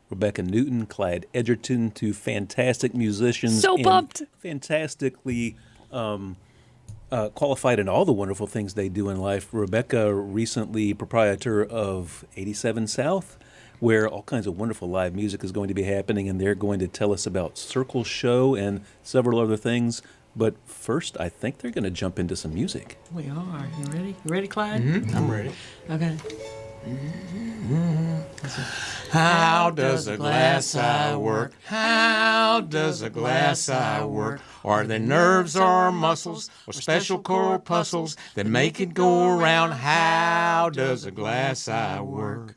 Rebecca Newton, Clyde Edgerton, two fantastic musicians. So pumped. Fantastically qualified in all the wonderful things they do in life. Rebecca, recently proprietor of 87 South, where all kinds of wonderful live music is going to be happening, and they're going to tell us about Circle Show and several other things. But first, I think they're going to jump into some music. We are. You ready? You ready, Clyde? Mm-hmm. I'm ready. Okay. How does a glass eye work? How does a glass eye work? Are there nerves or muscles or special corpuscles that make it go around? How does a glass eye work?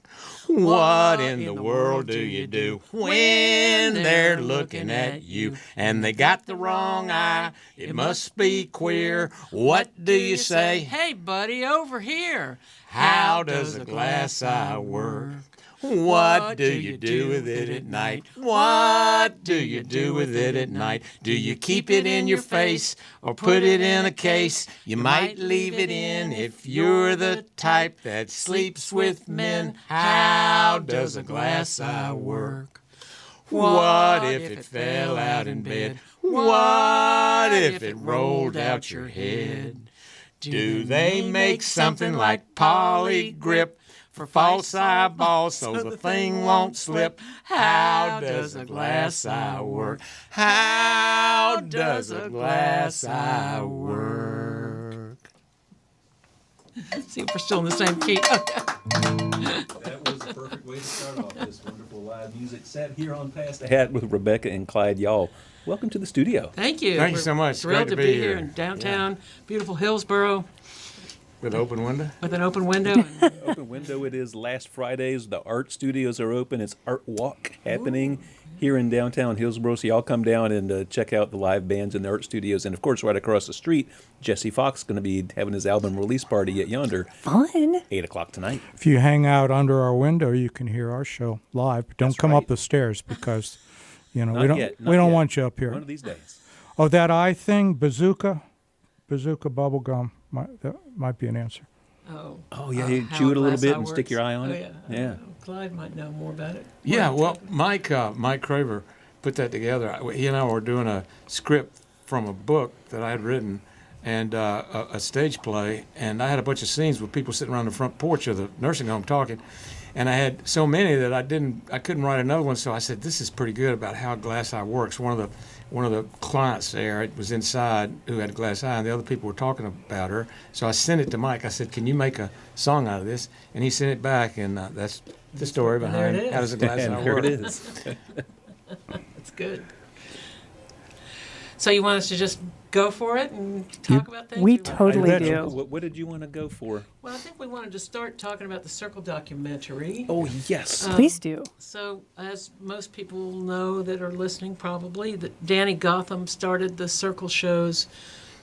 What in the world do you do when they're looking at you and they got the wrong eye? It must be queer. What do you say? Hey, buddy, over here. How does a glass eye work? What do you do with it at night? What do you do with it at night? Do you keep it in your face or put it in a case? You might leave it in if you're the type that sleeps with men. How does a glass eye work? What if it fell out in bed? What if it rolled out your head? Do they make something like poly grip for false eyeballs so the thing won't slip? How does a glass eye work? How does a glass eye work? See if we're still in the same key. That was the perfect way to start off this wonderful live music set here on Pass the Hat with Rebecca and Clyde. Y'all, welcome to the studio. Thank you. Thank you so much. Thrilled Great to to be be here here. in downtown, beautiful Hillsboro, With open window? with an open window. Open window it is. Last Fridays, the art studios are open. It's Art Walk happening here in downtown Hillsboro. So y'all come down and check out the live bands in the art studios. And of course, right across the street, Jesse Fox is going to be having his album release party at Yonder. Fun. 8 o'clock tonight. If you hang out under our window, you can hear our show live. But don't That's come right. up the stairs because, we Not don't yet, we not don't yet. want you up here. One of these days. Oh, that eye thing, bazooka bubble gum. That might be an answer. Oh, yeah, you how chew it a little glass bit eye and stick works. your eye on Oh, it. yeah. Yeah. Clyde might know more about it. Yeah, well, Mike Craver put that together. He and I were doing a script from a book that I had written and a stage play, and I had a bunch of scenes with people sitting around the front porch of the nursing home talking, and I had so many that I couldn't write another one. So I said, "This is pretty good about how glass eye works." One of the clients there was inside who had a glass eye, and the other people were talking about her. So I sent it to Mike. I said, "Can you make a song out of this?" And he sent it back, and that's the story And there behind it is. how does a glass And eye there work. it is. That's good. So you want us to just go for it and talk about things? we You want- totally I do. bet you- What did you want to go for? Well, I think we wanted to start talking about the Circle documentary. Oh, yes. Please do. So, as most people know that are listening, probably, that Danny Gotham started the Circle shows.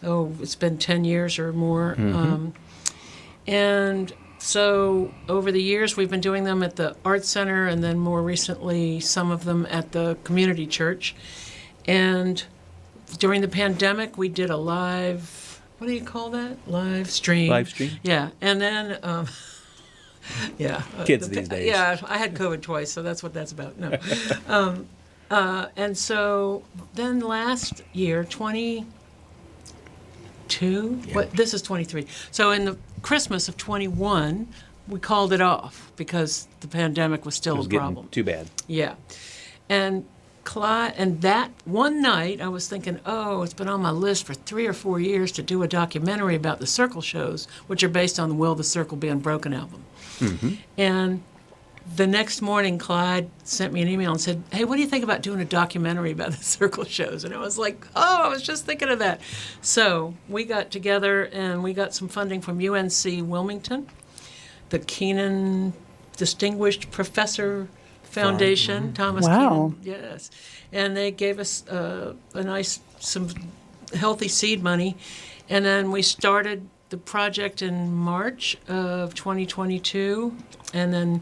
Oh, it's been 10 years or more. And so, over the years, we've been doing them at the Art Center, and then more recently, some of them at the community church. And during the pandemic, we did a live, what do you call that? Live stream. Live stream? Yeah. And then, yeah. Kids these days. Yeah, I had COVID twice, so that's what that's about. No. And so then last year, 22, this is 23. So in the Christmas of 21, we called it off because the pandemic was still It was a getting problem. too bad. Yeah. And Clyde, and that one night I was thinking, oh, it's been on my list for 3 or 4 years to do a documentary about the Circle shows, which are based on the Will the Circle Be Unbroken album. And the next morning, Clyde sent me an email and said, hey, what do you think about doing a documentary about the Circle shows? And I was like, oh, I was just thinking of that. So we got together and we got some funding from UNC Wilmington, the Keenan Distinguished Professor Foundation, Thomas Wow. Keenan, yes. And they gave us some healthy seed money. And then we started the project in March of 2022. And then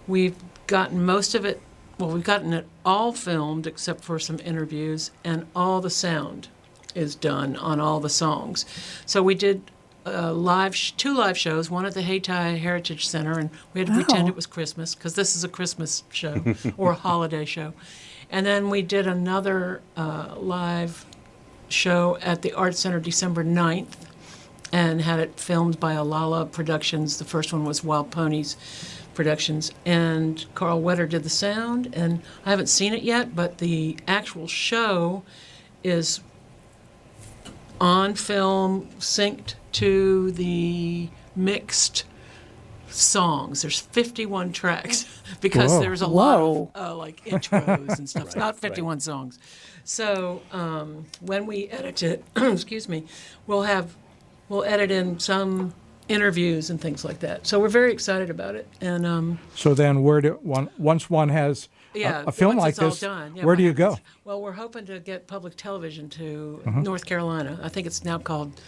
we've gotten most of it, we've gotten it all filmed except for some interviews, and all the sound is done on all the songs. So we did two live shows, one at the Hayti Heritage Center, and we had to pretend it was Christmas because this is a Christmas show or a holiday show. And then we did another live show at the Art Center December 9th and had it filmed by Alala Productions. The first one was Wild Ponies Productions, and Carl Wetter did the sound, and I haven't seen it yet, but the actual show is on film, synced to the mixed songs. There's 51 tracks because Whoa. there's a lot of like intros and stuff. It's not 51 songs. So when we edit it, excuse me, we'll edit in some interviews and things like that. So we're very excited about it. And So then, once one has a film once like it's all this, done, where do you go? Well, we're hoping to get public television to Mm-hmm. North Carolina. I think it's now called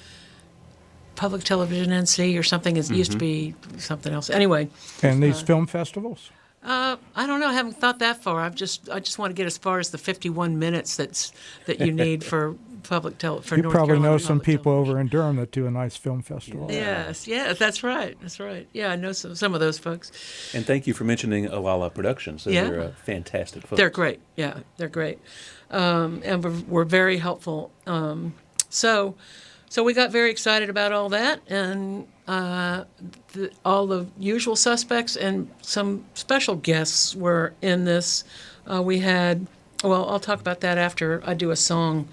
Public Television NC or something. It used to be something else. Anyway, And these film festivals? I don't know. I haven't thought that far. I just want to get as far as the 51 minutes that you need for public for You North probably Carolina know some public people television. over in Durham that do a nice film festival. Yes, that's right. That's right. Yeah, I know some of those folks. And thank you for mentioning Alala Productions. Yeah. They're fantastic folks. They're great. Yeah, they're great. And we're very helpful. So we got very excited about all that, and all the usual suspects and some special guests were in this. We had, I'll talk about that after I do a song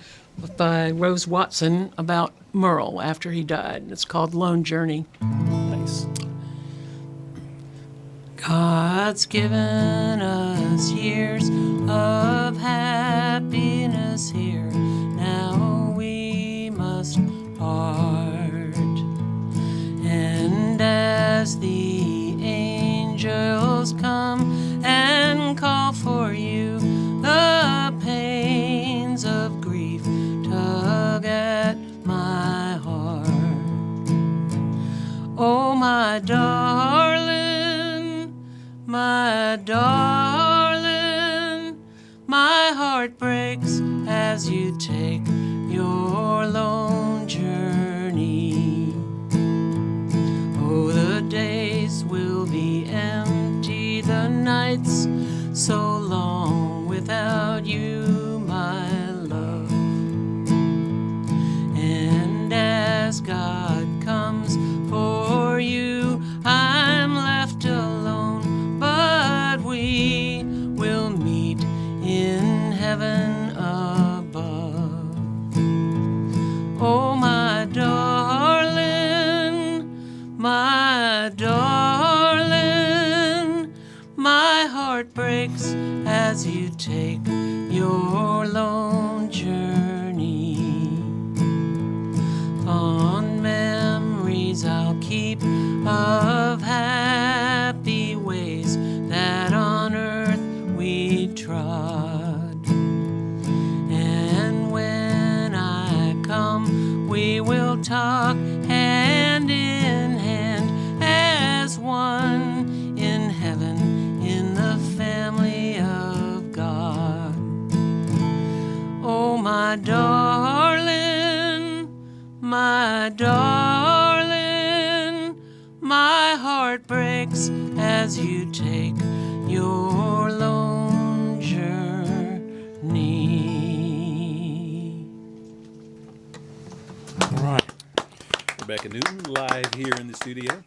by Rose Watson about Merle after he died. It's called Lone Journey. Nice. God's given us years of happiness here. Now we must part. And as the angels come and call for you, the pains of grief tug at my heart. Oh, my darling, my heart breaks as you take your lone journey. Oh, the days will be empty, the nights so long without you, my love. And as God comes for you, I'm left alone, but we will meet in heaven above. Oh, my darling, my heart breaks as you take your lone journey. Fond memories I'll keep of happy ways that on earth we trod. And when I come, we will talk hand in hand as one in heaven in the family of God. Oh, my darling, my heart breaks as you take your lone journey. All right. Rebecca Newton live here in the studio.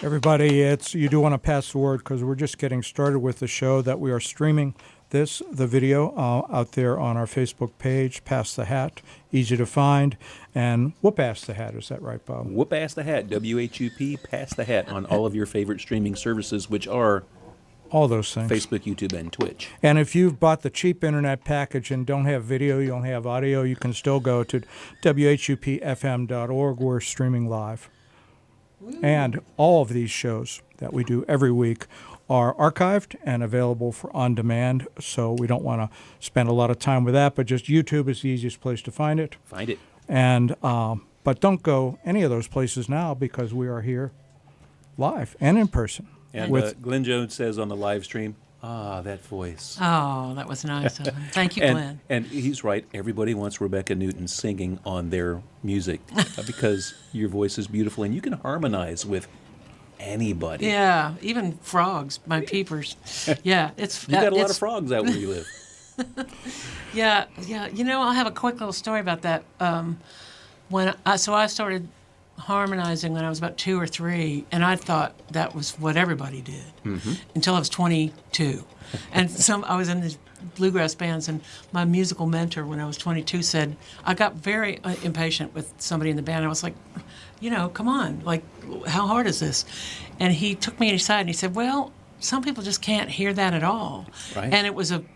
Everybody, you do want to pass the word because we're just getting started with the show that we are streaming the video out there on our Facebook page, Pass the Hat, easy to find, and WHUP Pass the Hat. Is that right, Bob? Whoop Ass the Hat, WHUP, Pass the Hat on all of your favorite streaming services, which are All those things. Facebook, YouTube, and Twitch. And if you've bought the cheap internet package and don't have video, you don't have audio, you can still go to WHUPFM.org. We're streaming live. And all of these shows that we do every week are archived and available for on demand, so we don't want to spend a lot of time with that, but just YouTube is the easiest place to find it. Find it. And but don't go any of those places now because we are here live and in person. And with Glenn Jones says on the live stream, Ah, that voice. Oh, that was nice of him. Thank you, And, Glenn. and he's right. Everybody wants Rebecca Newton singing on their music because your voice is beautiful and you can harmonize with anybody. Yeah, even frogs, my peepers. Yeah, it's You got a lot it's, of frogs out where you live. Yeah, yeah. I'll have a quick little story about that. I started harmonizing when I was about 2 or 3, and I thought that was what everybody did until I was 22. And I was in these bluegrass bands, and my musical mentor when I was 22 said, I got very impatient with somebody in the band. I was like, come on, like, how hard is this? And he took me aside and he said, well, some people just can't hear that at all. Right. And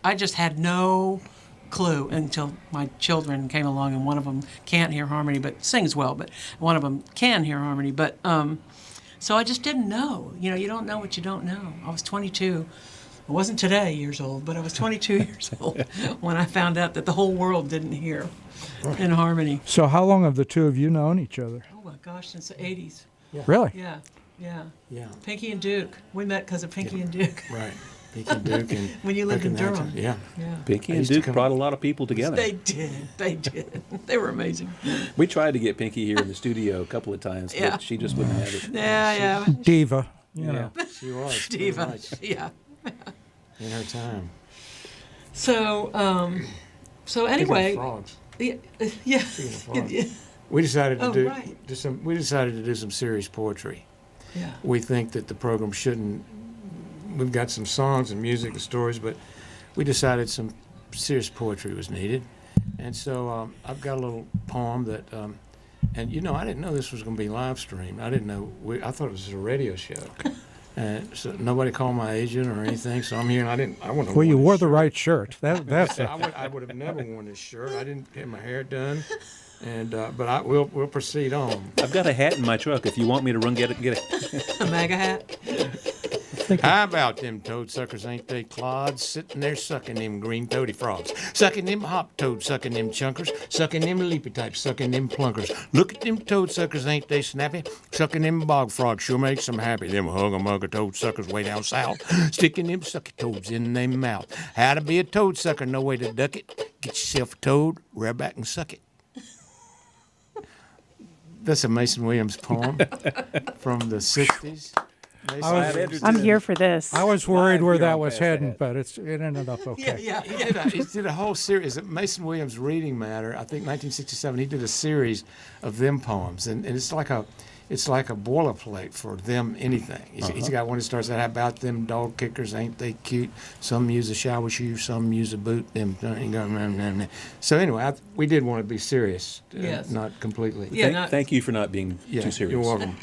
I just had no clue until my children came along, and one of them can't hear harmony but sings well, but one of them can hear harmony. But so I just didn't know. You don't know what you don't know. I was 22. I wasn't today years old, but I was 22 years old when I found out that the whole world didn't hear in harmony. So how long have the two of you known each other? Oh my gosh, since the 80s. Really? Yeah. Yeah. Pinky and Duke. We met because of Pinky and Duke. Right. Pinky and Duke. And When you lived in back that Durham. time. Yeah. Yeah. Pinky I and used to Duke come- brought a lot of people together. They did. They were amazing. We tried to get Pinky here in the studio a couple of times, but Yeah. she just wouldn't have it. Yeah. Diva. You know. She was. pretty Diva. much Yeah. in her time. So, Speaking of anyway, frogs. yeah. Speaking of frogs. We decided to Oh, do right. we decided to do some serious poetry. Yeah. We think that the program shouldn't. We've got some songs and music and stories, but we decided some serious poetry was needed, and so I've got a little poem that. And I didn't know this was going to be live streamed. I didn't know. I thought it was a radio show. And so nobody called my agent or anything. So I'm here, and I wouldn't. Well, you wore the right shirt. That's I would have never worn this shirt. I didn't get my hair done, and but we'll proceed on. I've got a hat in my truck. If you want me to run get it. A MAGA hat. How about them toad suckers, ain't they, Clyde? Sitting there sucking them green toady frogs, sucking them hop toads, sucking them chunkers, sucking them leapy types, sucking them plunkers. Look at them toad suckers, ain't they snappy? Sucking them bog frogs sure makes them happy. Them hugger toad suckers way down south, sticking them sucky toads in their mouth. How to be a toad sucker, no way to duck it. Get yourself a toad, rear back and suck it. That's a Mason Williams poem from the 60s. I'm here for this. I was worried where Here that on was Past the heading, Hat. but it ended up okay. Yeah. He did a whole series of Mason Williams Reading Matter. I think 1967. He did a series of them poems, and it's like a boilerplate for them anything. He's got one that starts out, how about them dog kickers, ain't they cute? Some use a shower shoe, some use a boot. So anyway, we did want to be serious, Yes. not completely. Yeah. Thank you for not being Yeah, too serious. You're welcome.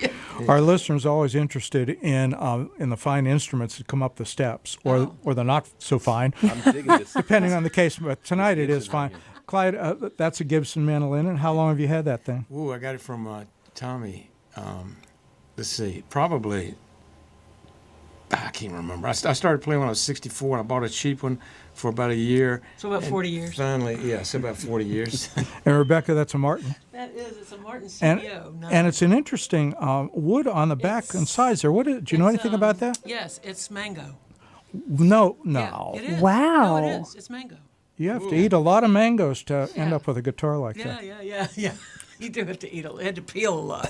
Our listeners are always interested in the fine instruments that come up the steps, or the not so fine, I'm digging this. depending on the case. But tonight it is fine. Clyde, that's a Gibson mandolin, and how long have you had that thing? Ooh, I got it from Tommy. Let's see, probably, I can't remember. I started playing when I was 64, and I bought a cheap one for about a year. So about And 40 years. Finally, yeah, so about 40 years. And Rebecca, that's a Martin. It's a Martin And CEO. and it's an interesting wood on the back and sides there. Do you know anything about that? Yes, it's mango. No. Yeah, it is. Wow. No, it is. It's mango. You have to eat a lot of mangoes to end Yeah. up with a guitar like Yeah, that. yeah. You do have to eat had to peel a lot.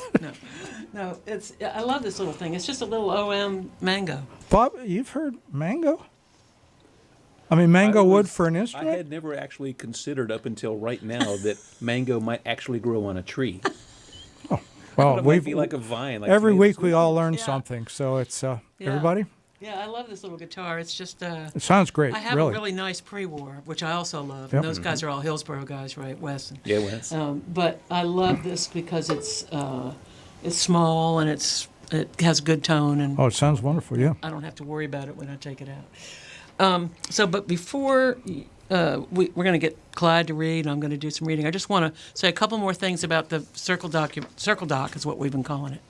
No, I love this little thing. It's just a little OM mango. Bob, you've heard mango? I mean, mango wood for an I instrument? had never actually considered up until right now that mango might actually grow on a tree. Well, It might be like a vine. Like every tomatoes. week we all learn Yeah. something. So it's everybody. Yeah, I love this little guitar. It's just It sounds great. I have really. a really nice pre-war, which I also love. Yep. And those guys are all Hillsborough guys, right, Wes? Yeah, Wes. But I love this because it's small and it has good tone, and Oh, it sounds wonderful. Yeah. I don't have to worry about it when I take it out. But before we're going to get Clyde to read, and I'm going to do some reading. I just want to say a couple more things about the Circle Doc is what we've been calling it.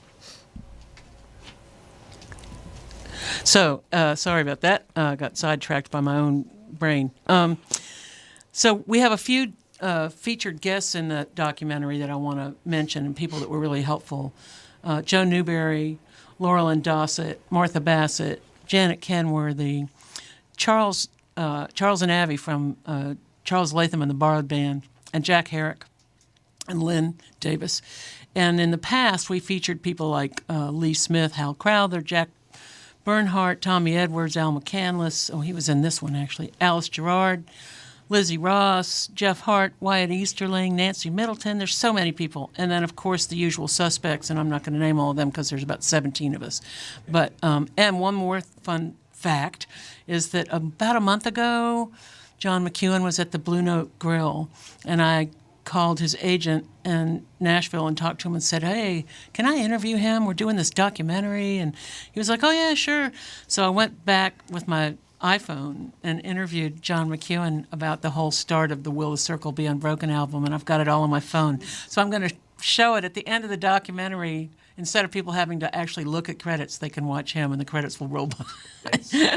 So sorry about that. I got sidetracked by my own brain. So we have a few featured guests in the documentary that I want to mention, and people that were really helpful. Joe Newberry, Laurel and Dossett, Martha Bassett, Janet Kenworthy, Charles and Avi from Charles Latham and the Borrowed Band, and Jack Herrick and Lynn Davis. And in the past, we featured people like Lee Smith, Hal Crowther, Jack Bernhardt, Tommy Edwards, Al McCandless. Oh, he was in this one, actually. Alice Gerard, Lizzie Ross, Jeff Hart, Wyatt Easterling, Nancy Middleton. There's so many people. And then, of course, the usual suspects, and I'm not going to name all of them because there's about 17 of us. But and one more fun fact is that about a month ago, John McEwen was at the Blue Note Grill, and I called his agent in Nashville and talked to him and said, hey, can I interview him? We're doing this documentary. And he was like, oh, yeah, sure. So I went back with my iPhone and interviewed John McEwen about the whole start of the Will the Circle Be Unbroken album, and I've got it all on my phone. So I'm going to show it at the end of the documentary. Instead of people having to actually look at credits, they can watch him, and the credits will roll by.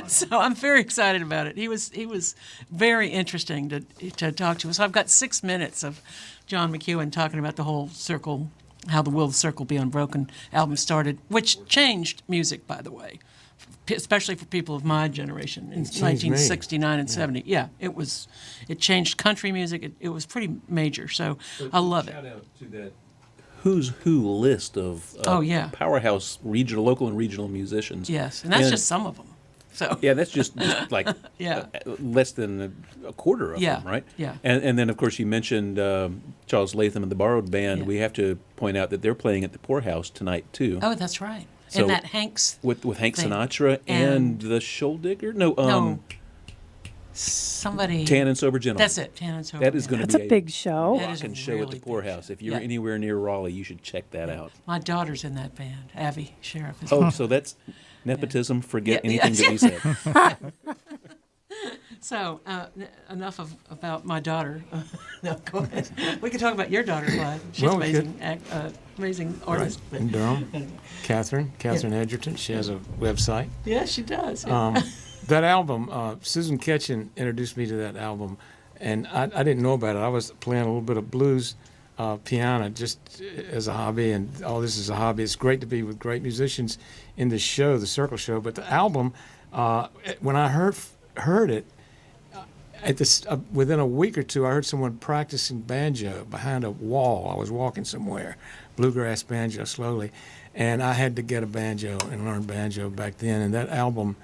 So I'm very excited about it. He was very interesting to talk to. So I've got 6 minutes of John McEwen talking about the whole circle, how the Will the Circle Be Unbroken album started, which changed music, by the way, especially for people of my generation in 1969 and 70. Yeah, it changed country music. It was pretty major. So I love it. Shout out to that who's who list of powerhouse local and regional musicians. Yes, and that's just some of them. So yeah, that's just like less than a quarter of them, right? Yeah. And then, of course, you mentioned Charles Latham and the Borrowed Band. Yeah. We have to point out that they're playing at the Poorhouse tonight, too. Oh, that's right. So and that Hanks with Hank thing. Sinatra and the Shoal Digger? No, somebody. Tan and Sober Gentlemen. That's it, Tan and Sober. That is going to That's be a big show. That is rockin' a show at really the big Poorhouse. show. If you're Yeah. anywhere near Raleigh, you should check that out. My daughter's in that band. Avi Sheriff is. Oh, so that's nepotism. Forget Yeah, anything that we said. So enough about my daughter. No, go ahead. We can talk about your daughter, Clyde. She's Well, we amazing, amazing artist. In Durham. Catherine Edgerton. She has a website. Yeah, she does. That album, Susan Ketchen introduced me to that album, and I didn't know about it. I was playing a little bit of blues piano just as a hobby, and all this is a hobby. It's great to be with great musicians in the show, the Circle Show. But the album, when I heard it, at this within a week or two, I heard someone practicing banjo behind a wall. I was walking somewhere, bluegrass banjo slowly, and I had to get a banjo and learn banjo back then. And that album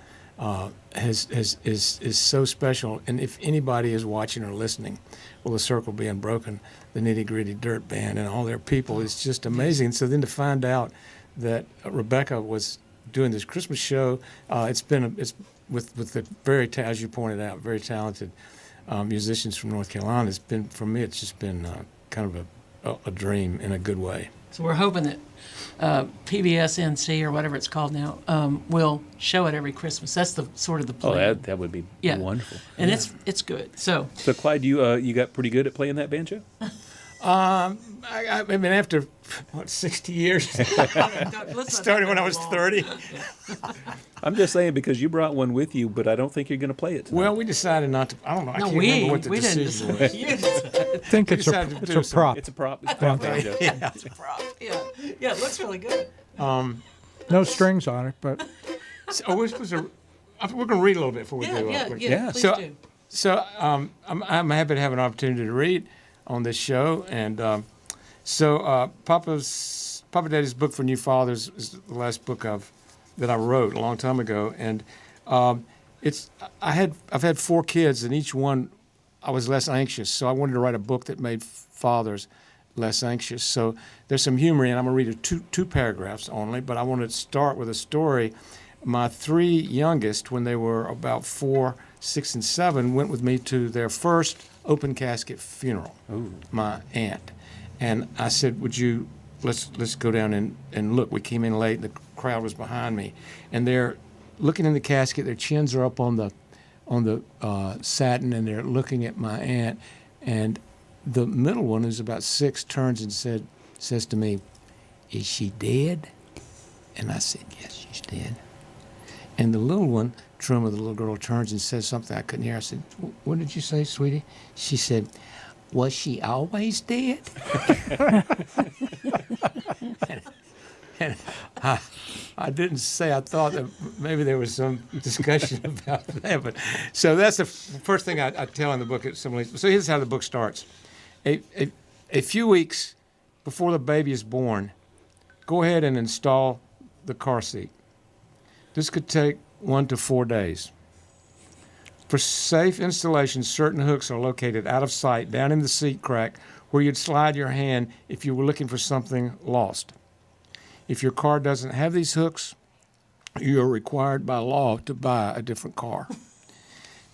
is so special. And if anybody is watching or listening, Will the Circle Be Unbroken, the Nitty Gritty Dirt Band, and all their people, it's just amazing. So then to find out that Rebecca was doing this Christmas show, it's with the very, as you pointed out, very talented musicians from North Carolina. It's been, for me, it's just been kind of a dream in a good way. So we're hoping that PBS-NC or whatever it's called now will show it every Christmas. That's the sort of the plan. Oh, that would be wonderful. And it's good. So Clyde, you got pretty good at playing that banjo? I mean, after 60 years, started when I was 30. I'm just saying because you brought one with you, but I don't think you're going to play it tonight. Well, we decided not to. I don't know. I can't remember what the decision was. I think it's a prop. It's a prop. It's a prop banjo. Yeah. it's a prop. Yeah, it looks really good. No strings on it, but We're going to read a little bit before we do. Yeah. Please So- do. So I'm happy to have an opportunity to read on this show, and Papa Daddy's Book for New Fathers is the last book that I wrote a long time ago, and I've had 4 kids, and each one I was less anxious, so I wanted to write a book that made fathers less anxious. So there's some humor in. I'm going to read two paragraphs only, but I want to start with a story. My 3 youngest, when they were about 4, 6, and 7, went with me to their first open casket funeral. Ooh. My aunt, and I said, let's go down and look. We came in late, and the crowd was behind me, and they're looking in the casket. Their chins are up on the satin, and they're looking at my aunt. And the middle one, who's about 6, turns and says to me, "Is she dead?" And I said, "Yes, she's dead." And the little one, Truma, the little girl, turns and says something I couldn't hear. I said, "What did you say, sweetie?" She said, "Was she always dead?" And I didn't say I thought that maybe there was some discussion about that. But so that's the first thing I tell in the book. So here's how the book starts. A few weeks before the baby is born, go ahead and install the car seat. This could take 1 to 4 days. For safe installation, certain hooks are located out of sight down in the seat crack where you'd slide your hand if you were looking for something lost. If your car doesn't have these hooks, you are required by law to buy a different car.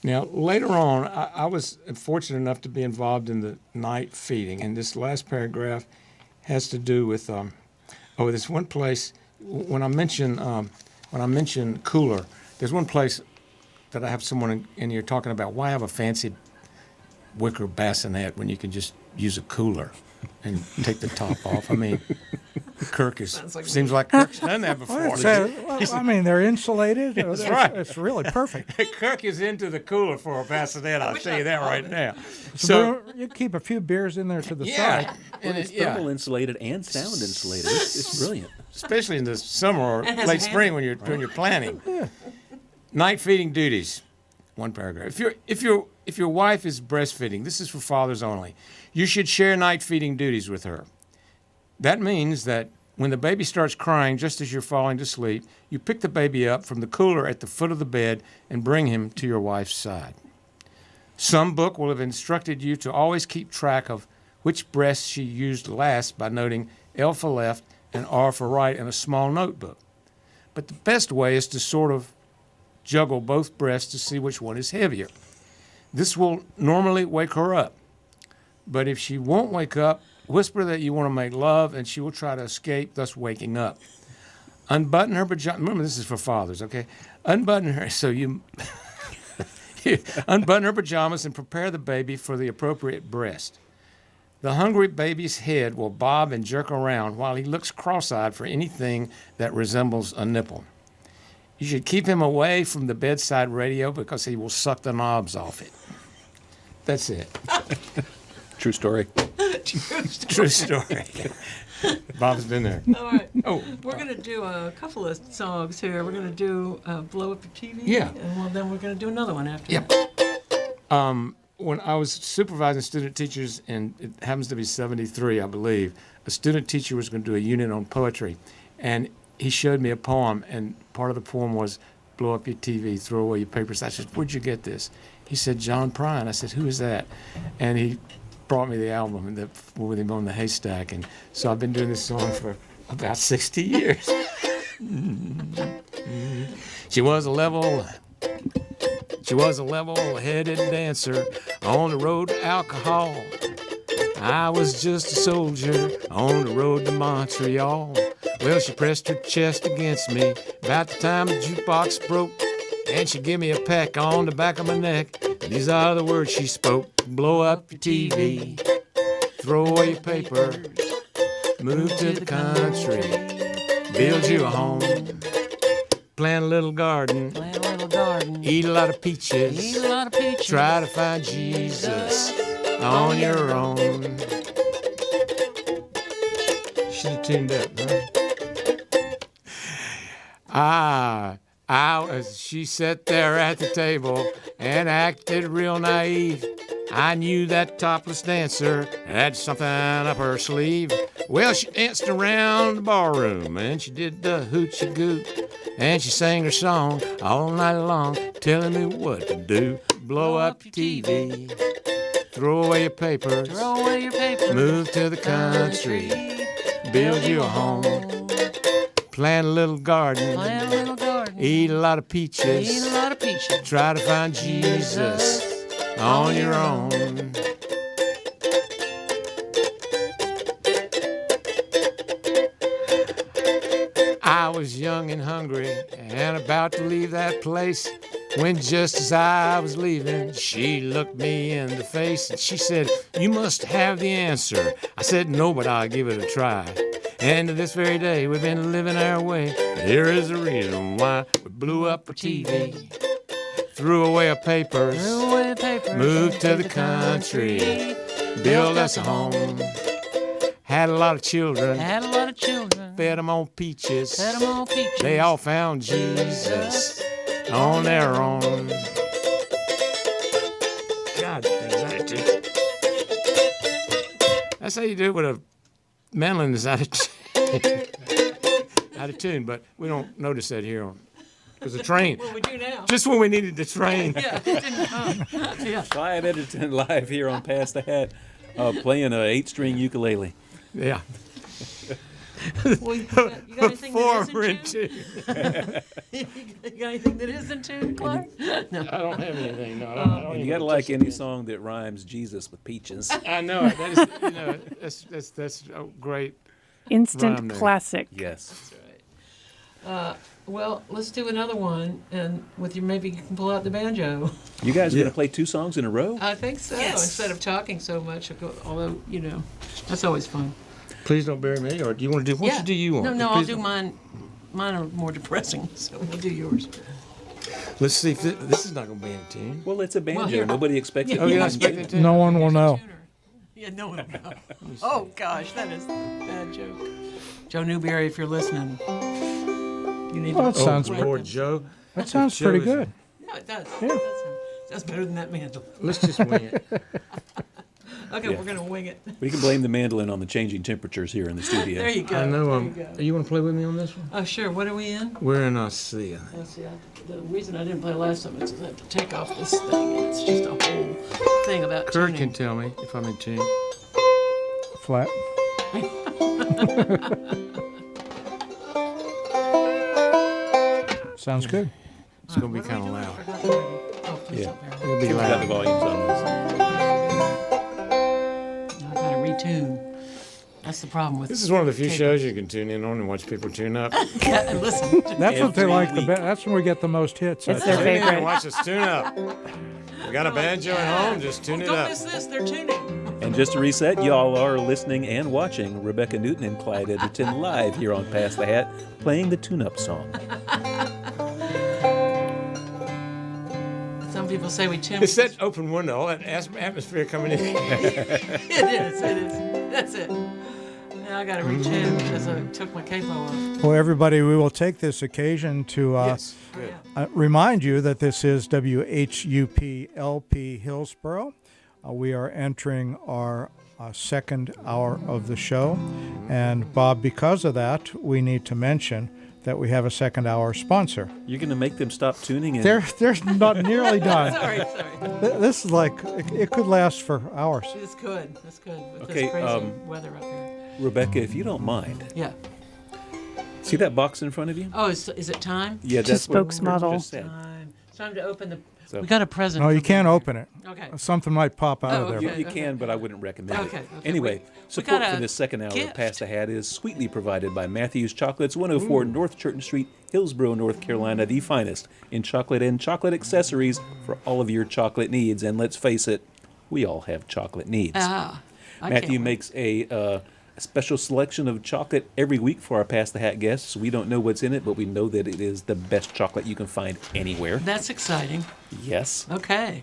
Now, later on, I was fortunate enough to be involved in the night feeding, and this last paragraph has to do with this one place. When I mention cooler, there's one place that I have someone in here talking about why have a fancy wicker bassinet when you can just use a cooler and take the top off. I mean, seems like Kirk's done that before. They're insulated. That's right. It's really perfect. Kirk is into the cooler for a bassinet. I'll tell you that right now. So you keep a few beers in there to the side. And it's thermal insulated and sound insulated. It's brilliant. Especially in the summer or late spring when you're planning. Yeah. Night feeding duties. One paragraph. If your wife is breastfeeding, this is for fathers only. You should share night feeding duties with her. That means that when the baby starts crying just as you're falling to sleep, you pick the baby up from the cooler at the foot of the bed and bring him to your wife's side. Some book will have instructed you to always keep track of which breast she used last by noting L for left and R for right in a small notebook. But the best way is to sort of juggle both breasts to see which one is heavier. This will normally wake her up. But if she won't wake up, whisper that you want to make love, and she will try to escape, thus waking up. Unbutton her pajamas. Remember, this is for fathers, okay? Unbutton her, unbutton her pajamas and prepare the baby for the appropriate breast. The hungry baby's head will bob and jerk around while he looks cross-eyed for anything that resembles a nipple. You should keep him away from the bedside radio because he will suck the knobs off it. That's it. True story. True story. Bob's been there. All right. Oh, We're going to do a couple of songs here. We're going to do Blow Up Your TV. Yeah. And then we're going to do another one after Yep. that. When I was supervising student teachers, and it happens to be 73, I believe, a student teacher was going to do a unit on poetry. And he showed me a poem, and part of the poem was, blow up your TV, throw away your papers. I said, where'd you get this? He said, John Prine. I said, who is that? And he brought me the album and with him on the haystack. And so I've been doing this song for about 60 years. She was a level-headed dancer on the road to alcohol. I was just a soldier on the road to Montreal. Well, she pressed her chest against me about the time the jukebox broke, and she gave me a peck on the back of my neck. These are the words she spoke. Blow up your TV, throw away your papers, move to the country, build you a home, plant a little garden, eat a lot of peaches, try to find Jesus on your own. Should have tuned up, huh? As she sat there at the table and acted real naive, I knew that topless dancer had something up her sleeve. Well, she danced around the barroom and she did the hoochie goot, and she sang her song all night long, telling me what to do. Blow up your TV, throw away your papers, move to the country, build you a home, plant a little garden, eat a lot of peaches, try to find Jesus on your own. I was young and hungry and about to leave that place when just as I was leaving, she looked me in the face and she said, you must have the answer. I said, no, but I'll give it a try. And to this very day, we've been living our way. Here is the reason why we blew up our TV, threw away our papers, moved to the country, built us a home, had a lot of children, fed them on peaches. Fed 'em on peaches. They all found Jesus on their own. God, things out of tune. That's how you do it with a mandolin is out of tune. Out of tune, but we don't notice that here on because the train. Well, we do now. Just when we needed the train. Yeah, it didn't come. Yeah. Clyde Edgerton live here on Pass the Hat, playing an 8-string ukulele. Yeah. Well, you got anything that Four in isn't tune? tune. You got anything that isn't tune, Clyde? No. I don't have anything. No, I don't And even you got to touch like it. any song that rhymes Jesus with peaches. I know it. That is, you know, that's a great. Instant Rhyme there. classic. Yes. Well, let's do another one, and with you, maybe you can pull out the banjo. You guys are going to play 2 songs in a row? I think so. Instead of talking so much, although that's always fun. Please don't bury me. Or do you want to do? What do you want? No, I'll Please do don't- mine. Mine are more depressing, so we'll do yours. Let's see if this is not going to be in tune. Well, it's a banjo. here- Nobody expects it. Oh, you're not to be expecting it to? No one will know. Yeah, no one will know. Oh gosh, that is a bad joke. Joe Newberry, if you're listening, you need Well, to. that sounds correct Poor this. Joe. That sounds Joe pretty is- good. No, it does. Yeah. That's better than that mandolin. Let's just wing it. Okay, we're gonna wing it. We can blame the mandolin on the changing temperatures here in the studio. There you go. I know. There you go. You want to play with me on this one? Oh, sure. What are we in? We're in Aussie. Let's see. The reason I didn't play last time is because I have to take off this thing. It's just a whole thing about Kurt tuning. can tell me if I'm in tune. Flat. Sounds good. It's going to be kind of loud. Oh, please Yeah. don't bear. It'll be We've got the loud. volumes on this. I gotta retune. That's the problem with. This is one of the few shows you can tune in on and watch people tune up. Yeah, and listen. That's what they Every like the week. best. That's when we get the most hits. I It's their think. Tune in and favorite. watch us tune up. We got a banjo at home, just tune it Don't up. miss this. They're tuning. And just to reset, y'all are listening and watching Rebecca Newton and Clyde Edgerton live here on Pass the Hat, playing the tune-up song. Some people say we tune. It's that open window, all that atmosphere coming in. It is. That's it. Now I gotta retune because I took my capo off. Well, everybody, we will take this occasion to Yes, good. remind you that this is WHUP LP Hillsboro. We are entering our second hour of the show. And, Bob, because of that, we need to mention that we have a second hour sponsor. You're going to make them stop tuning in? They're not nearly done. Sorry. This is like, it could last for hours. It's good. That's good. With Okay, this crazy weather up here. Rebecca, if you don't mind, Yeah. see that box in front of you? Oh, is it time? Yeah, that's what Kurt spokesmodel. just said. Time. It's time to open the. So- We got a present. No, you from can't you. open it. Okay. Something might pop out Oh, of there. You, okay. you can, but I wouldn't recommend Okay, it. okay. Anyway, We support got for a this second hour of gift. Pass the Hat is sweetly provided by Matthews Chocolates, 104 North Churton Street, Hillsboro, North Carolina, the finest in chocolate and chocolate accessories for all of your chocolate needs. And let's face it, we all have chocolate needs. Ah. I Matthew can't wait. makes a special selection of chocolate every week for our Pass the Hat guests. We don't know what's in it, but we know that it is the best chocolate you can find anywhere. That's exciting. Yes. Okay.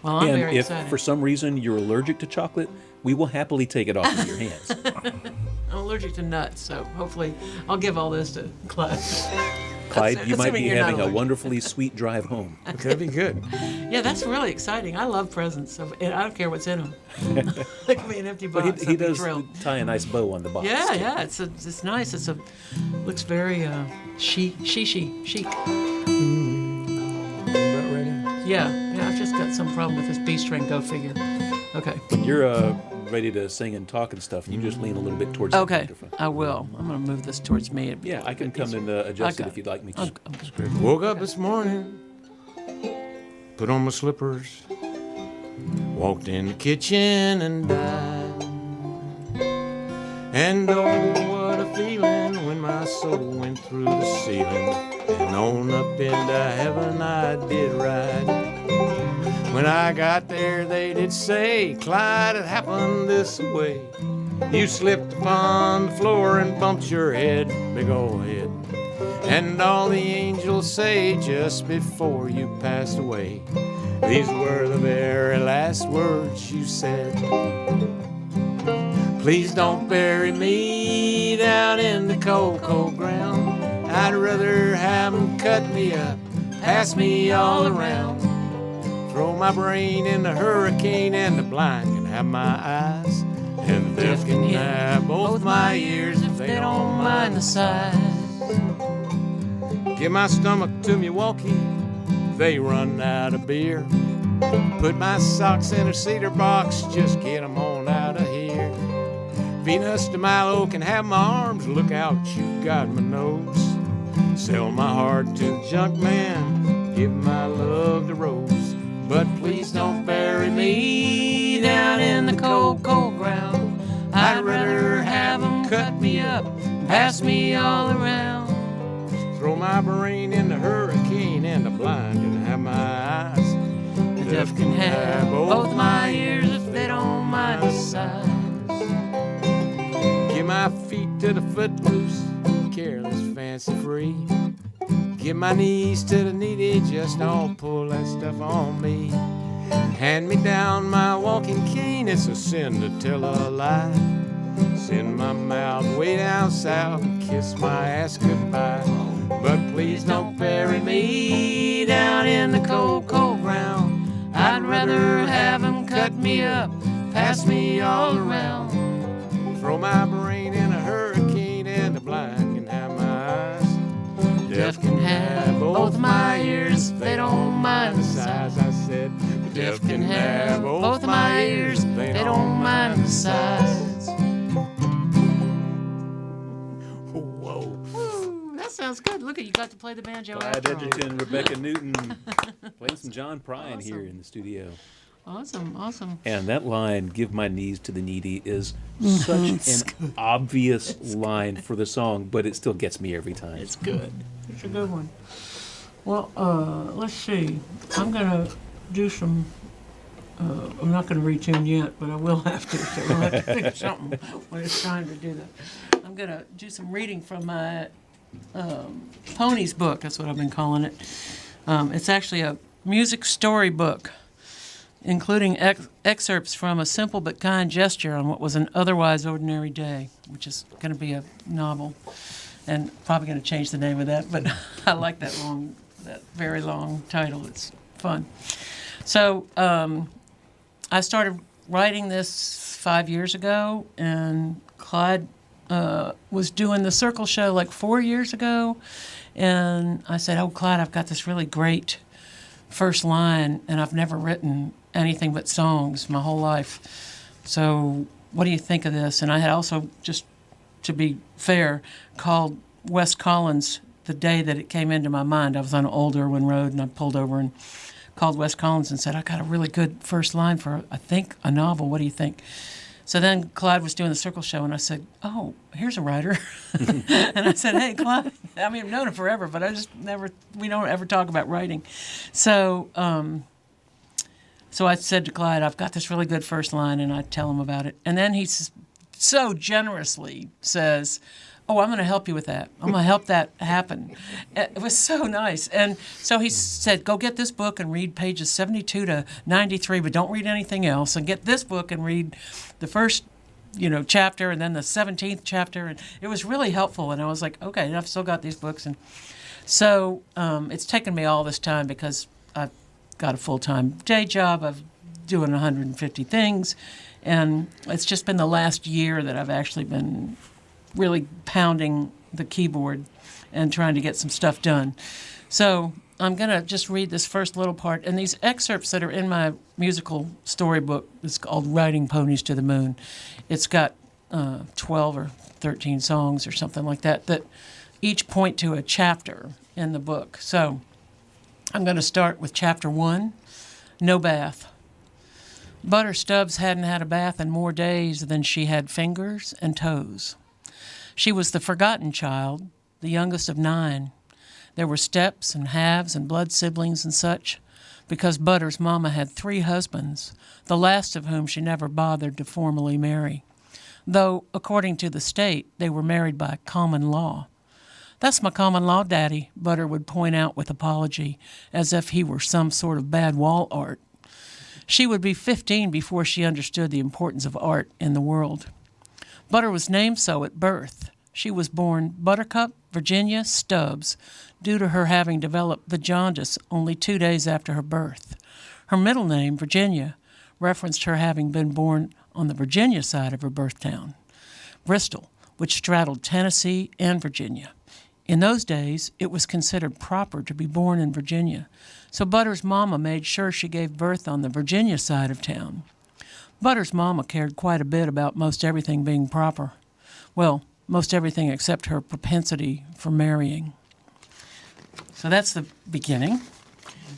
Well, I'm And very if excited. for some reason you're allergic to chocolate, we will happily take it off of your hands. I'm allergic to nuts, so hopefully I'll give all this to Clyde. Clyde, you might Assuming be you're not having a allergic. wonderfully sweet drive home. That'd be good. Yeah, that's really exciting. I love presents, so and I don't care what's in them. It could be an empty box. But he I'd be does thrilled. tie a nice bow on the box. Yeah, too. yeah, it's nice. Looks very chic. About ready? Yeah, I've just got some problem with this B string. Go figure. Okay. When you're ready to sing and talk and stuff, you just lean a little bit towards the Okay, microphone. I will. I'm gonna move this towards me. It'd be Yeah, a I can bit come easier. and adjust I it got if you'd like me to. I'm good. Woke up this morning, put on my slippers, walked in the kitchen and died. And oh, what a feeling when my soul went through the ceiling and on up into heaven I did ride. When I got there, they did say, Clyde, it happened this way. You slipped upon the floor and bumped your head, big ol' head. And all the angels say just before you passed away, these were the very last words you said. Please don't bury me down in the cold, cold ground. I'd rather have 'em cut me up, pass me all around. Throw my brain in the hurricane, and the blind can have my eyes, and the deaf can have both my ears if they don't mind the size. Give my stomach to Milwaukee, they run out of beer. Put my socks in a cedar box, just get 'em on out of here. Venus de Milo can have my arms, look out, you got my nose. Sell my heart to the junk man, give my love to Rose. But please don't bury me down in the cold, cold ground. I'd rather have 'em cut me up, pass me all around. Throw my brain in the hurricane, and the blind can have my eyes. The deaf can have both my ears if they don't mind the size. Give my feet to the footloose, careless, fancy free. Give my knees to the needy, just don't pull that stuff on me. Hand me down my walking cane, it's a sin to tell a lie. Send my mouth way down south and kiss my ass goodbye. But please don't bury me down in the cold, cold ground. I'd rather have 'em cut me up, pass me all around. Throw my brain in a hurricane, and the blind can have my eyes. The deaf can have both my ears, they don't mind the size. I said, the deaf can have both my ears, they don't mind the size. Whoa. Ooh, that sounds good. Look at you got to play the banjo. Clyde after all. Edgerton, Rebecca Newton, playing some John Prine here in the studio. Awesome, awesome. And that line, "Give my knees to the needy," is such an obvious line for the song, but it still gets me every time. It's good. It's a good one. Well, let's see. I'm gonna do some. I'm not gonna retune yet, but I will have to. So we'll have to think of something when it's time to do that. I'm gonna do some reading from my Ponies book. That's what I've been calling it. It's actually a music story book, including excerpts from A Simple But Kind Gesture on What Was an Otherwise Ordinary Day, which is going to be a novel, and probably going to change the name of that, but I like that very long title. It's fun. So I started writing this 5 years ago, and Clyde was doing the Circle show like 4 years ago, and I said, "Oh, Clyde, I've got this really great first line, and I've never written anything but songs my whole life. So what do you think of this?" And I had also, just to be fair, called Wes Collins the day that it came into my mind. I was on Old Irwin Road, and I pulled over and called Wes Collins and said, "I got a really good first line for, I think, a novel. What do you think?" So then Clyde was doing the Circle show, and I said, "Oh, here's a writer." And I said, "Hey, Clyde, I mean, I've known him forever, but we don't ever talk about writing." So I said to Clyde, "I've got this really good first line," and I tell him about it. And then he so generously says, "Oh, I'm going to help you with that. I'm going to help that happen." It was so nice. And so he said, "Go get this book and read pages 72 to 93, but don't read anything else. And get this book and read the first, chapter and then the 17th chapter." And it was really helpful. And I was like, okay, I've still got these books. And so it's taken me all this time because I've got a full-time day job. I'm doing 150 things. And it's just been the last year that I've actually been really pounding the keyboard and trying to get some stuff done. So I'm going to just read this first little part. And these excerpts that are in my musical storybook, it's called Riding Ponies to the Moon. It's got 12 or 13 songs or something like that each point to a chapter in the book. So I'm going to start with chapter 1, No Bath. Butter Stubbs hadn't had a bath in more days than she had fingers and toes. She was the forgotten child, the youngest of 9. There were steps and halves and blood siblings and such, because Butter's mama had 3 husbands, the last of whom she never bothered to formally marry, though, according to the state, they were married by common law. "That's my common law, Daddy," Butter would point out with apology, as if he were some sort of bad wall art. She would be 15 before she understood the importance of art in the world. Butter was named so at birth. She was born Buttercup Virginia Stubbs due to her having developed the jaundice only 2 days after her birth. Her middle name, Virginia, referenced her having been born on the Virginia side of her birth town, Bristol, which straddled Tennessee and Virginia. In those days, it was considered proper to be born in Virginia, so Butter's mama made sure she gave birth on the Virginia side of town. Butter's mama cared quite a bit about most everything being proper. Well, most everything except her propensity for marrying. So that's the beginning.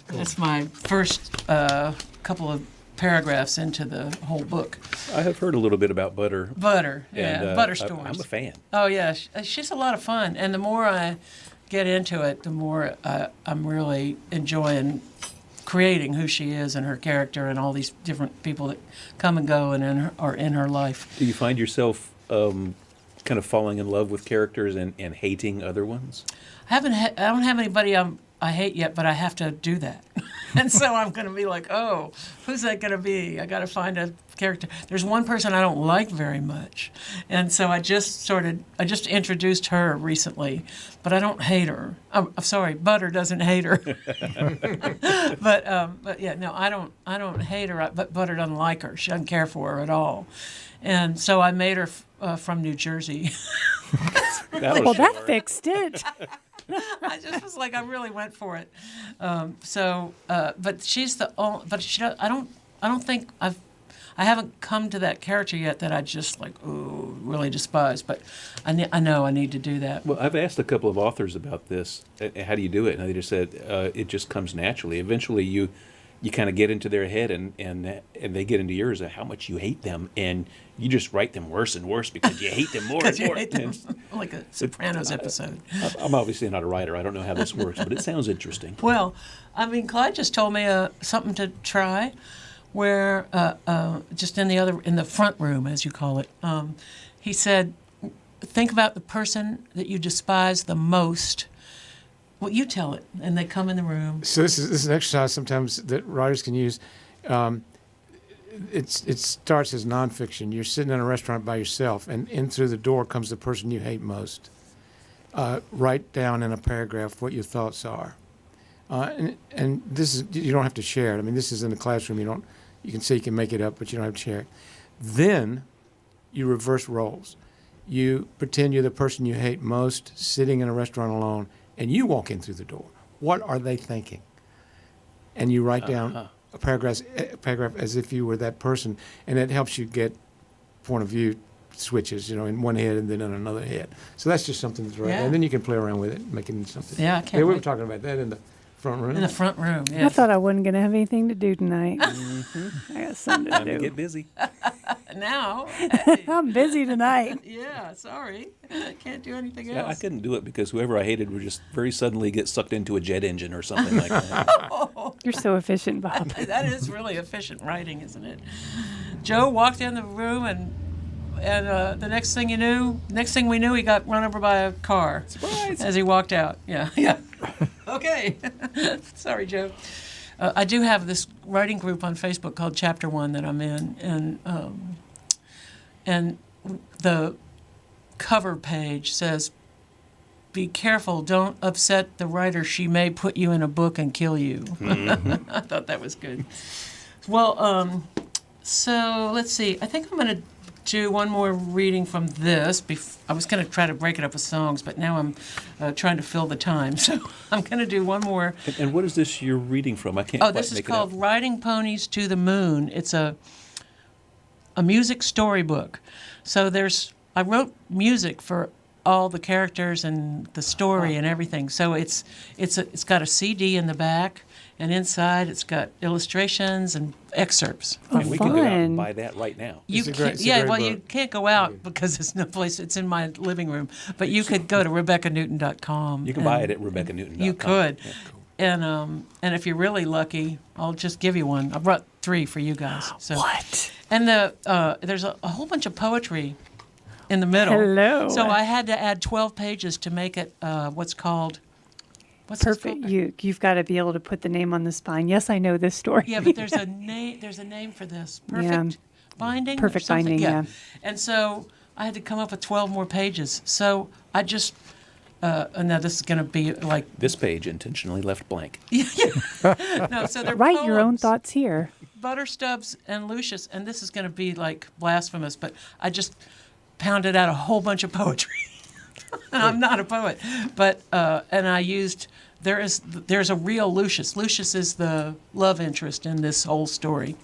That's my first couple of paragraphs into the whole book. I have heard a little bit about Butter. Butter, And, yeah, butter stories. I'm a fan. Oh, yeah, she's a lot of fun. And the more I get into it, the more I'm really enjoying creating who she is and her character and all these different people that come and go and are in her life. Do you find yourself kind of falling in love with characters and hating other ones? I don't have anybody I hate yet, but I have to do that. And so I'm going to be like, oh, who's that going to be? I got to find a character. There's one person I don't like very much. And so I just introduced her recently, but I don't hate her. I'm sorry, Butter doesn't hate her. But yeah, no, I don't hate her, but Butter doesn't like her. She doesn't care for her at all. And so I made her from New Jersey. Well, that fixed it. I just was like, I really went for it. But she's the only. But I don't think I haven't come to that character yet that I just like, ooh, really despise. But I know I need to do that. Well, I've asked a couple of authors about this. How do you do it? And they just said it just comes naturally. Eventually, you kind of get into their head, and they get into yours of how much you hate them, and you just write them worse and worse because you hate them more and more. Hate them. Like a Sopranos episode. I'm obviously not a writer. I don't know how this works, but it sounds interesting. Well, I mean, Clyde just told me something to try, where just in the front room, as you call it, he said, think about the person that you despise the most. Well, you tell it, and they come in the room. So this is an exercise sometimes that writers can use. It starts as nonfiction. You're sitting in a restaurant by yourself, and in through the door comes the person you hate most. Write down in a paragraph what your thoughts are, and this is, you don't have to share it. I mean, this is in the classroom. You can say you can make it up, but you don't have to share it. Then you reverse roles. You pretend you're the person you hate most, sitting in a restaurant alone, and you walk in through the door. What are they thinking? And you write down a paragraph as if you were that person, and it helps you get point of view switches, in one head and then in another head. So that's just something that's right. Yeah. And then you can play around with it, making something. Yeah, I can't We were wait. talking about that in the front room. In the front room, yeah. I thought I wasn't going to have anything to do tonight. Mm-hmm. I got something Time to to do. get busy. Now, I'm busy tonight. yeah, sorry. Can't do anything Yeah, I else. couldn't do it because whoever I hated would just very suddenly get sucked into a jet engine or something like that. You're so efficient, Bob. That is really efficient writing, isn't it? Joe walked in the room, and the next thing we knew, he got run over by a car. Surprise! As he walked out. Yeah. Okay. Sorry, Joe. I do have this writing group on Facebook called Chapter 1 that I'm in, and the cover page says, "Be careful, don't upset the writer. She may put you in a book and kill you." Mm-hmm. I thought that was good. Well, so let's see. I think I'm going to do one more reading from this. I was going to try to break it up with songs, but now I'm trying to fill the time. So I'm going to do one more. And what is this you're reading from? I can't Oh, quite this is make called it out. Riding Ponies to the Moon. It's a music storybook. So I wrote music for all the characters and the story and everything. So it's got a CD in the back, and inside it's got illustrations and excerpts. And we can go out and fun. buy that right now. You It's a can't, great- it's a yeah, great well, you book. can't go out because there's no place. It's in my living room. But you could go to RebeccaNewton.com. You can buy it at RebeccaNewton.com. You could. Yeah, cool. And if you're really lucky, I'll just give you one. I brought 3 for you guys. So. What? And there's a whole bunch of poetry in the middle. Hello. So I had to add 12 pages to make it what's this Perfect. called? You've got to be able to put the name on the spine. Yes, I know this story. Yeah, but there's a name. There's a name for this. Perfect binding. or Perfect something? binding, yeah. And so I had to come up with 12 more pages. So I just, now this is going to be like, This page intentionally left blank. no, so they're Write your own poems. thoughts here. Butter Stubbs and Lucius, and this is going to be like blasphemous, but I just pounded out a whole bunch of poetry. And I'm not a poet, but and I used there's a real Lucius. Lucius is the love interest in this whole story,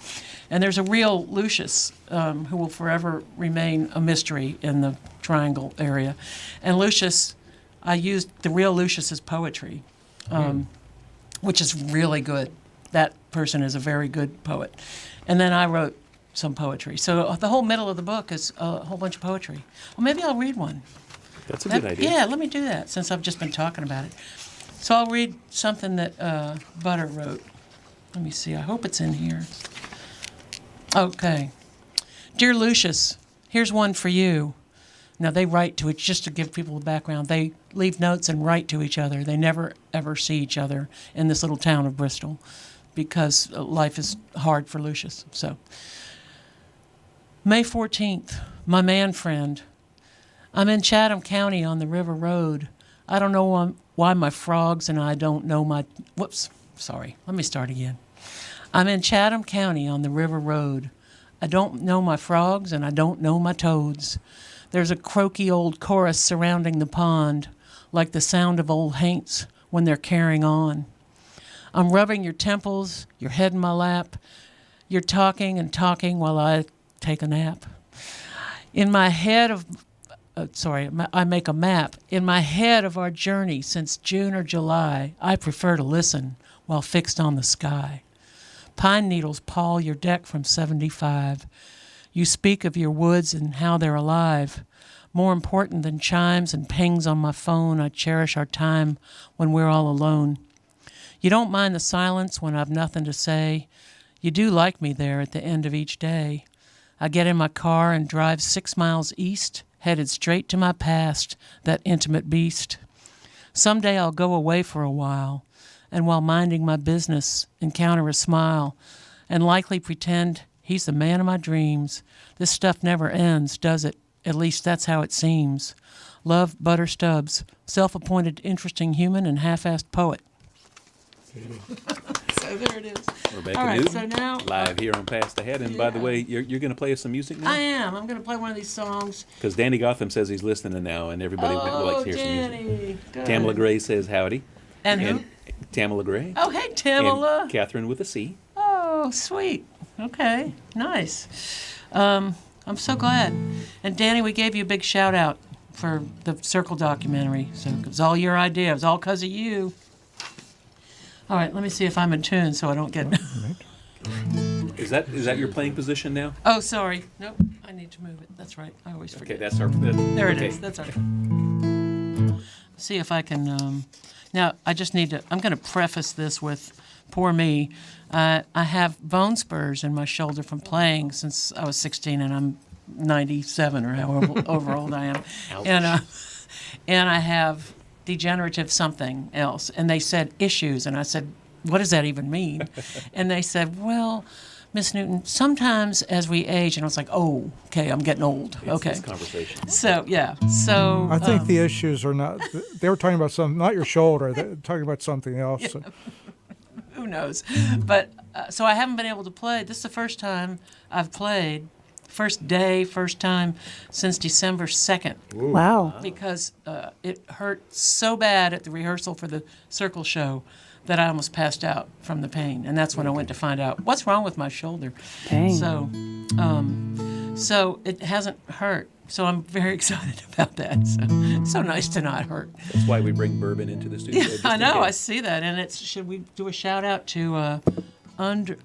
and there's a real Lucius who will forever remain a mystery in the Triangle area, and Lucius, I used the real Lucius's poetry, which is really good. That person is a very good poet, and then I wrote some poetry. So the whole middle of the book is a whole bunch of poetry. Well, maybe I'll read one. That's a good idea. Yeah, let me do that since I've just been talking about it. So I'll read something that Butter wrote. Let me see. I hope it's in here. Okay. Dear Lucius, here's one for you. Now, they write to each, just to give people a background, they leave notes and write to each other. They never, ever see each other in this little town of Bristol because life is hard for Lucius. So, May 14th, my man friend. I'm in Chatham County on the River Road. I don't know why my frogs and I don't know my... Whoops, sorry. Let me start again. I'm in Chatham County on the River Road. I don't know my frogs and I don't know my toads. There's a croaky old chorus surrounding the pond, like the sound of old haints when they're carrying on. I'm rubbing your temples, your head in my lap. You're talking and talking while I take a nap. In my head of... I make a map. In my head of our journey since June or July, I prefer to listen while fixed on the sky. Pine needles pall your deck from 75. You speak of your woods and how they're alive. More important than chimes and pings on my phone, I cherish our time when we're all alone. You don't mind the silence when I've nothing to say. You do like me there at the end of each day. I get in my car and drive 6 miles east, headed straight to my past, that intimate beast. Someday I'll go away for a while, and while minding my business, encounter a smile, and likely pretend he's the man of my dreams. This stuff never ends, does it? At least that's how it seems. Love, Butter Stubbs, self-appointed interesting human and half-assed poet. So there it is. Rebecca All right, Newton, so now live here on Past the Head. And by the Yeah. way, you're going to play us some music now? I am. I'm going to play one of these songs. Because Danny Gotham says he's listening now, and everybody would like to hear some music. Danny. Good. Tamala Gray says howdy. And who? Tamala Gray. Oh, hey, Tamala. And Catherine with a C. Oh, sweet. Okay, nice. I'm so glad. And Danny, we gave you a big shout out for the Circle documentary. So it was all your idea. It was all because of you. All right, let me see if I'm in tune so I don't get... Is that your playing position now? Oh, sorry. Nope, I need to move it. That's right. I always forget. Okay, that's our... There it okay. is. That's all right. See if I can... Now, I just need to... I'm going to preface this with, poor me. I have bone spurs in my shoulder from playing since I was 16, and I'm 97 or however old I am. Ouch. And I have degenerative something else. And they said issues, and I said, what does that even mean? And they said, well, Miss Newton, sometimes as we age, and I was like, oh, okay, I'm getting old. Okay. It's conversation. So, yeah. So I think the issues are not. They were talking about something, not your shoulder. They're talking about something else. Yeah. Who knows? But so I haven't been able to play. This is the first time I've played. First time since December 2nd. Wow. Because it hurt so bad at the rehearsal for the Circle show that I almost passed out from the pain. And that's when I went to find out what's wrong with my shoulder. Dang. So it hasn't hurt. So I'm very excited about that. So nice to not hurt. That's why we bring bourbon into the studio. just I in know. I case. see that. And should we do a shout out to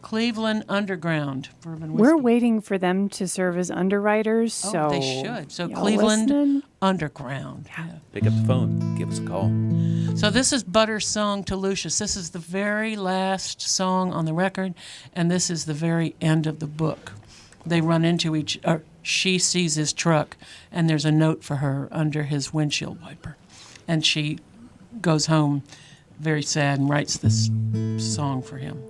Cleveland Underground Bourbon Whiskey? We're waiting for them to serve as underwriters, so Oh, they should. So y'all Cleveland listening? Underground. Yeah. Pick up the phone. Give us a call. So this is Butter's song to Lucius. This is the very last song on the record, and this is the very end of the book. They run into she sees his truck, and there's a note for her under his windshield wiper. And she goes home very sad and writes this song for him.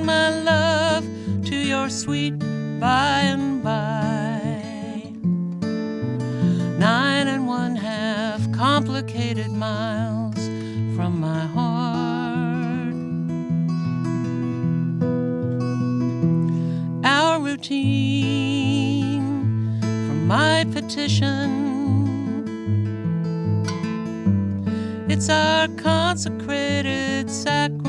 bring my love to your sweet by and by. 9 1/2 complicated miles from my heart. Our routine from my petition, it's our consecrated sacrament.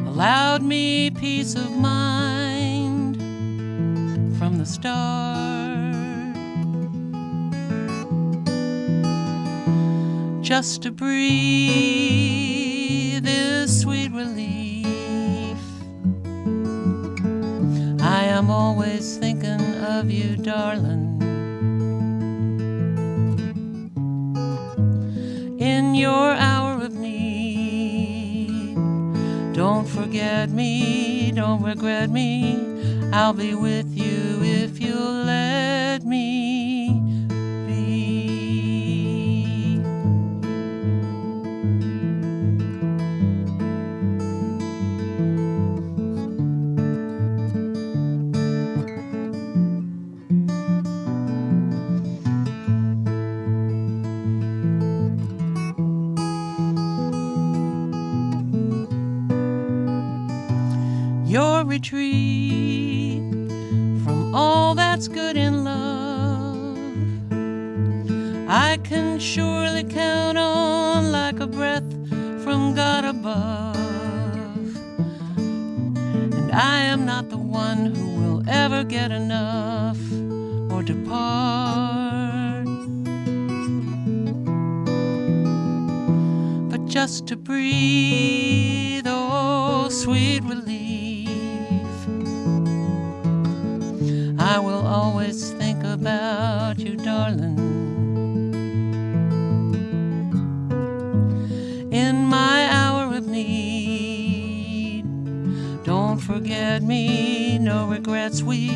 Allowed me peace of mind from the start. Just to breathe this sweet relief. I am always thinking of you, darling. In your hour of need, don't forget me, don't regret me. I'll be with you if you'll let me be. Your retreat from all that's good in love, I can surely count on like a breath from God above. And I am not the one who will ever get enough or depart, but just to breathe, oh sweet relief. I will always think about you, darling. In my hour of need, don't forget me, no regrets. We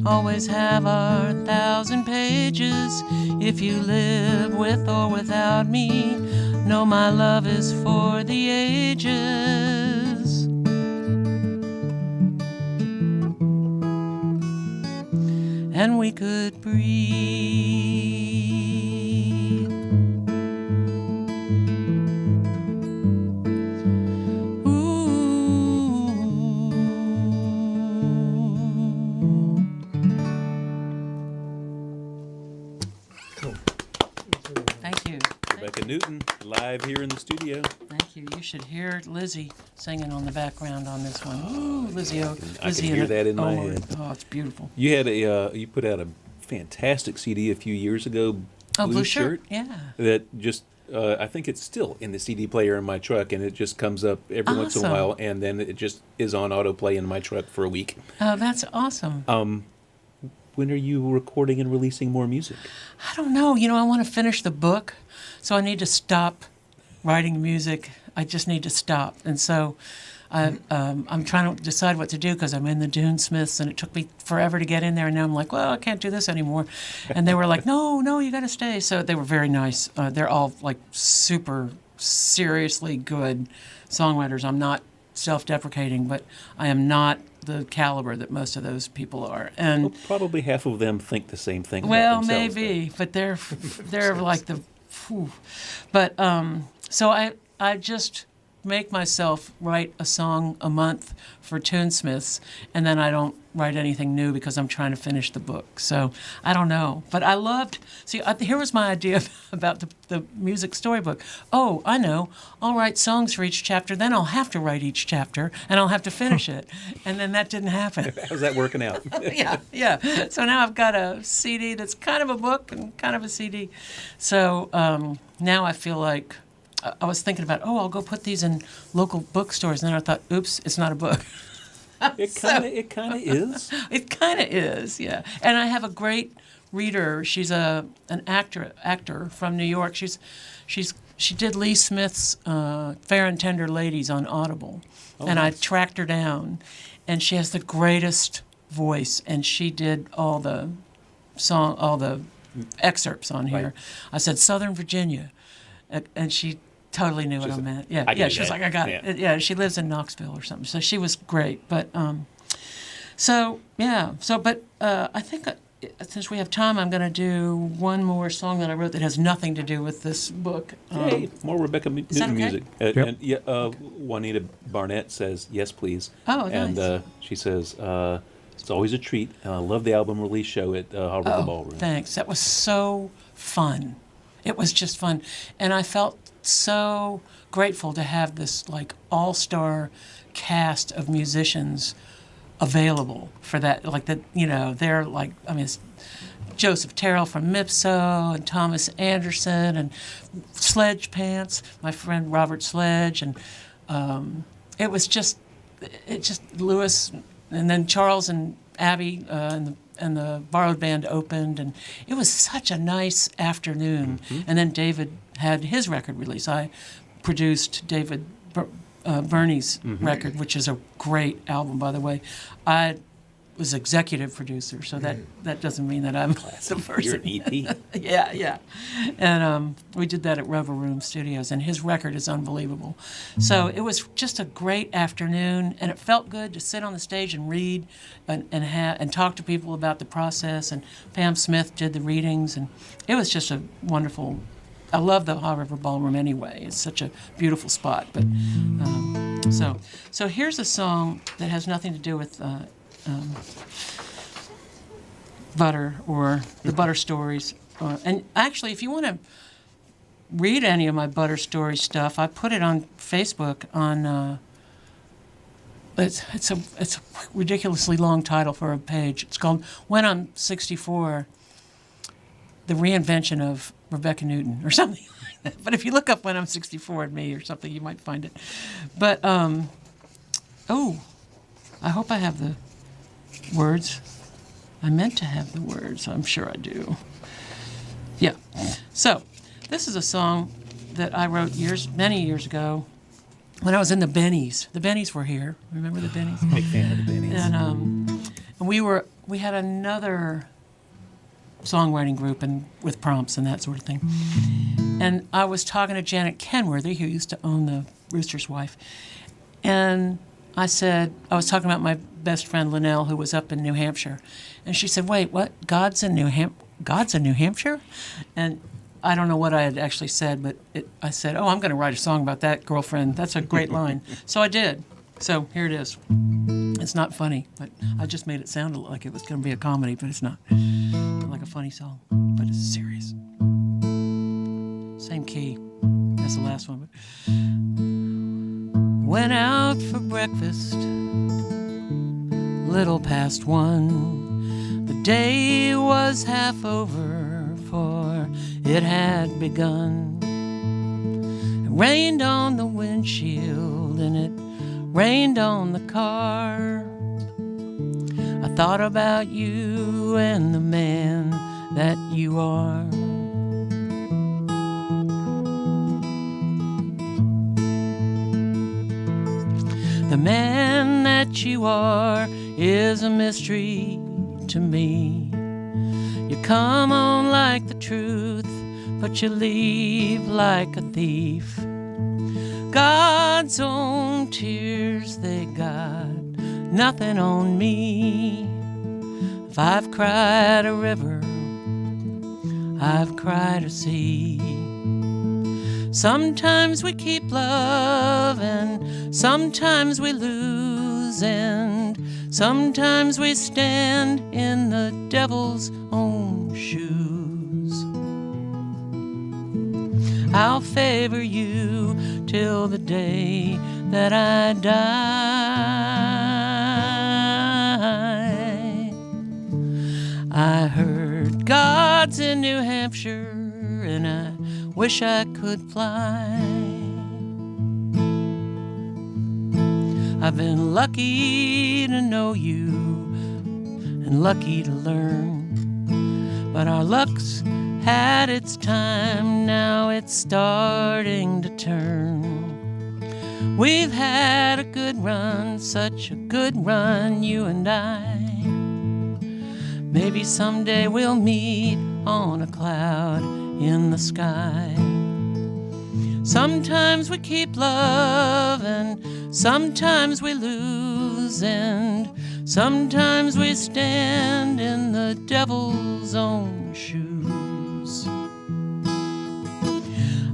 always have our 1,000 pages. If you live with or without me, know my love is for the ages. And we could breathe. Ooh. Thank you. Rebecca Newton, live here in the studio. Thank you. You should hear Lizzie singing on the background on this one. Ooh, Lizzie. I can hear that in my head. Oh, it's beautiful. You had you put out a fantastic CD a few years ago, Oh, Blue Shirt. Yeah. that just I think it's still in the CD player in my truck, and it just comes up every once in a Awesome. while, and then it just is on autoplay in my truck for a week. Oh, that's awesome. When are you recording and releasing more music? I don't know. I want to finish the book, so I need to stop writing music. I just need to stop. And so I'm trying to decide what to do because I'm in the Dune Smiths, and it took me forever to get in there. And now I'm like, well, I can't do this anymore. And they were like, no, you got to stay. So they were very nice. They're all like super seriously good songwriters. I'm not self-deprecating, but I am not the caliber that most of those people are. And Well, probably half of them think the same thing. well, about themselves, maybe, but they're like the, whew. But so I just make myself write a song a month for Tunesmiths, and then I don't write anything new because I'm trying to finish the book. So I don't know. But I loved, here was my idea about the music storybook. Oh, I know. I'll write songs for each chapter, then I'll have to write each chapter, and I'll have to finish it. And then that didn't happen. How's that working out? Yeah. So now I've got a CD that's kind of a book and kind of a CD. So now I feel like, I was thinking about, I'll go put these in local bookstores. And then I thought, oops, it's not a book. It kind of is. It kind of is, yeah. And I have a great reader. She's an actor from New York. She did Lee Smith's Fair and Tender Ladies on Audible, and nice. I tracked her down, and she has the greatest voice. And she did all the excerpts on here. Right. I said Southern Virginia, and she totally knew what I meant. Yeah, I can yeah. do She was that. like, I got Yeah. it. Yeah, she lives in Knoxville or something, so she was great. But so yeah, but I think since we have time, I'm going to do one more song that I wrote that has nothing to do with this book. Hey, more Rebecca that Newton okay? music. Yep. And yeah, Juanita Barnett says, yes, please. Oh, And nice. she says, it's always a treat. And I love the album release show at Hot River Ballroom. Thanks. That was so fun. It was just fun, and I felt so grateful to have this like all-star cast of musicians available for that. Like that, they're like, I mean, it's Joseph Terrell from Mipso and Thomas Anderson and Sledge Pants, my friend Robert Sledge, and it just Lewis, and then Charles and Abby and the Borrowed Band opened, and it was such a nice afternoon. And then David had his record release. I produced David Burney's record, which is a great album, by the way. I was executive producer, so that doesn't mean that I'm the person. You're an EP. Yeah. And we did that at Rover Room Studios, and his record is unbelievable. So it was just a great afternoon, and it felt good to sit on the stage and read and talk to people about the process. And Pam Smith did the readings, and it was just a wonderful. I love the Hot River Ballroom anyway. It's such a beautiful spot. But so here's a song that has nothing to do with butter or the butter stories. And actually, if you want to read any of my butter story stuff, I put it on Facebook on. It's a ridiculously long title for a page. It's called "When I'm 64." The reinvention of Rebecca Newton or something like that. But if you look up "When I'm 64" and me or something, you might find it. But I hope I have the words. I meant to have the words. I'm sure I do. Yeah. So this is a song that I wrote many years ago when I was in the Bennies. The Bennies were here. Remember the Bennies? Big fan of the Bennies. And we had another songwriting group and with prompts and that sort of thing. And I was talking to Janet Kenworthy, who used to own the Rooster's Wife, and I was talking about my best friend Linnell, who was up in New Hampshire, and she said, "Wait, what? God's in New Hampshire?" And I don't know what I had actually said, but I said, "Oh, I'm going to write a song about that, girlfriend. That's a great line." So I did. So here it is. It's not funny, but I just made it sound like it was going to be a comedy, but it's not. Like a funny song, but it's serious. Same key as the last one. But went out for breakfast, little past 1. The day was half over, for it had begun. It rained on the windshield and it rained on the car. I thought about you and the man that you are. The man that you are is a mystery to me. You come on like the truth, but you leave like a thief. God's own tears, they got nothing on me. If I've cried a river, I've cried a sea. Sometimes we keep love and sometimes we lose, and sometimes we stand in the devil's own shoes. I'll favor you till the day that I die. I heard God's in New Hampshire and I wish I could fly. I've been lucky to know you and lucky to learn, but our luck's had its time, now it's starting to turn. We've had a good run, such a good run, you and I. Maybe someday we'll meet on a cloud in the sky. Sometimes we keep love, and sometimes we lose, and sometimes we stand in the devil's own shoes.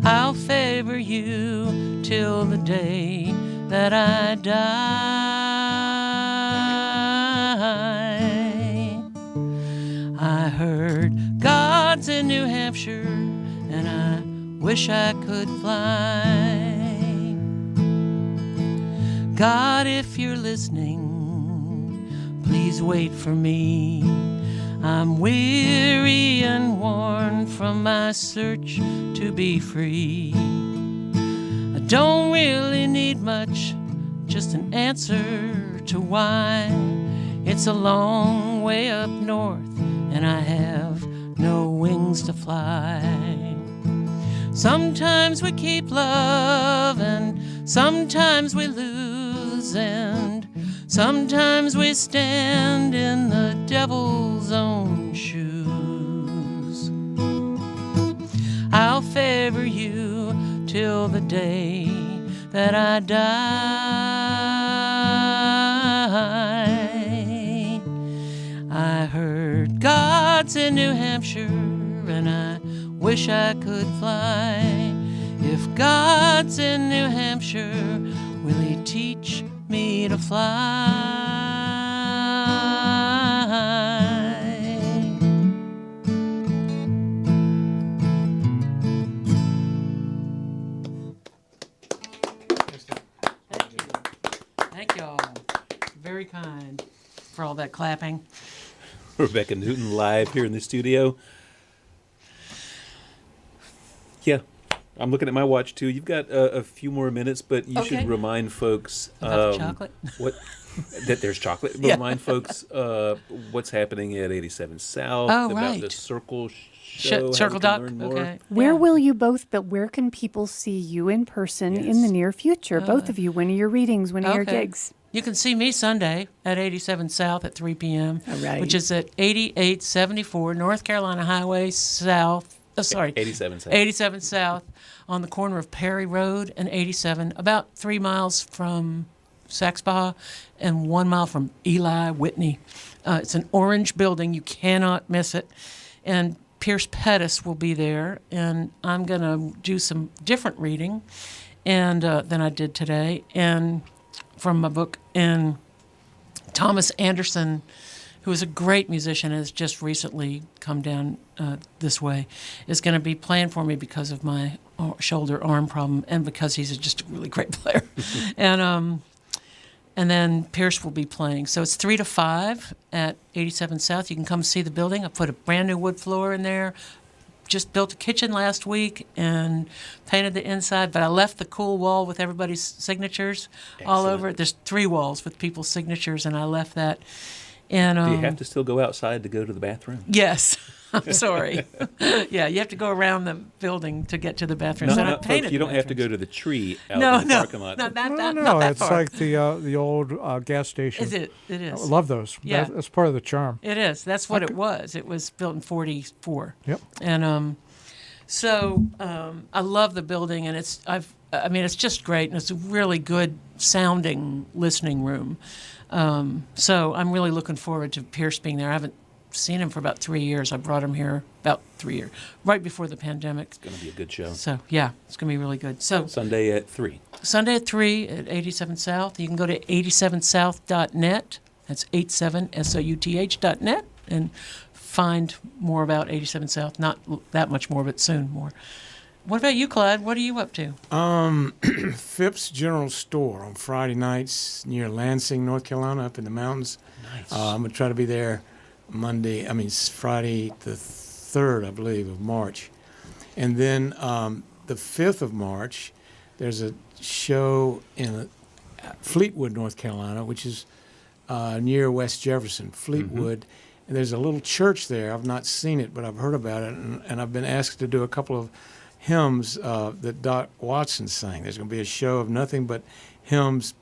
I'll favor you till the day that I die. I heard God's in New Hampshire, and I wish I could fly. God, if you're listening, please wait for me. I'm weary and worn from my search to be free. I don't really need much, just an answer to why. It's a long way up north, and I have no wings to fly. Sometimes we keep love, and sometimes we lose, and sometimes we stand in the devil's own shoes. I'll favor you till the day that I die. I heard God's in New Hampshire, and I wish I could fly. If God's in New Hampshire, will he teach me to fly? Thank y'all. Very kind for all that clapping. Rebecca Newton live here in the studio. Yeah, I'm looking at my watch too. You've got a few more minutes, but you Okay. should remind folks About the chocolate? what that there's chocolate. Yeah. Remind folks what's happening at 87 South Oh, about right. the Circle Show. how Circle you can Doc. learn more. Okay. Where Yeah. will you both, but where can people see you in person in the Yes. near future? Both of you, when are your readings, when are your Okay. gigs? You can see me Sunday at 87 South at 3 p.m., All right. which is at 8874 North Carolina Highway South. Oh, sorry. 87 South. 87 South on the corner of Perry Road and 87, about 3 miles from Saxbaugh and 1 mile from Eli Whitney. It's an orange building. You cannot miss it. And Pierce Pettis will be there, and I'm going to do some different reading and than I did today, and from my book. And Thomas Anderson, who is a great musician, has just recently come down this way, is going to be playing for me because of my shoulder arm problem and because he's just a really great player. And then Pierce will be playing. So it's 3 to 5 at 87 South. You can come see the building. I put a brand new wood floor in there. Just built a kitchen last week and painted the inside, but I left the cool wall with everybody's signatures all over it. There's 3 walls with people's signatures, and I left that. And Do you have to still go outside to go to the bathroom? yes, I'm sorry. Yeah, you have to go around the building to get to the bathrooms. and I folks, painted you the don't have to go bathrooms. to the tree out No, in the no, parking lot. not that, No, not that it's far. like the old gas station. Is it? It I is. love those. Yeah. That's part of the charm. It is. That's what it was. It was built in 44. Yep. And so I love the building, and it's just great, and it's a really good sounding listening room. So I'm really looking forward to Pierce being there. I haven't seen him for about 3 years. I brought him here about 3 years, right before the pandemic. It's going to be a good show. So yeah, it's gonna be really good. So Sunday at 3. Sunday at 3 at 87 South. You can go to 87south.net. That's 87south.net and find more about 87 South. Not that much more, but soon more. What about you, Clyde? What are you up to? Phipps General Store on Friday nights near Lansing, North Carolina, up in the mountains. Nice. I'm going to try to be there Friday the 3rd, I believe, of March. And then the 5th of March, there's a show in Fleetwood, North Carolina, which is near West Jefferson, Fleetwood. And there's a little church there. I've not seen it, but I've heard about it. And I've been asked to do a couple of hymns that Doc Watson sang. There's going to be a show of nothing but hymns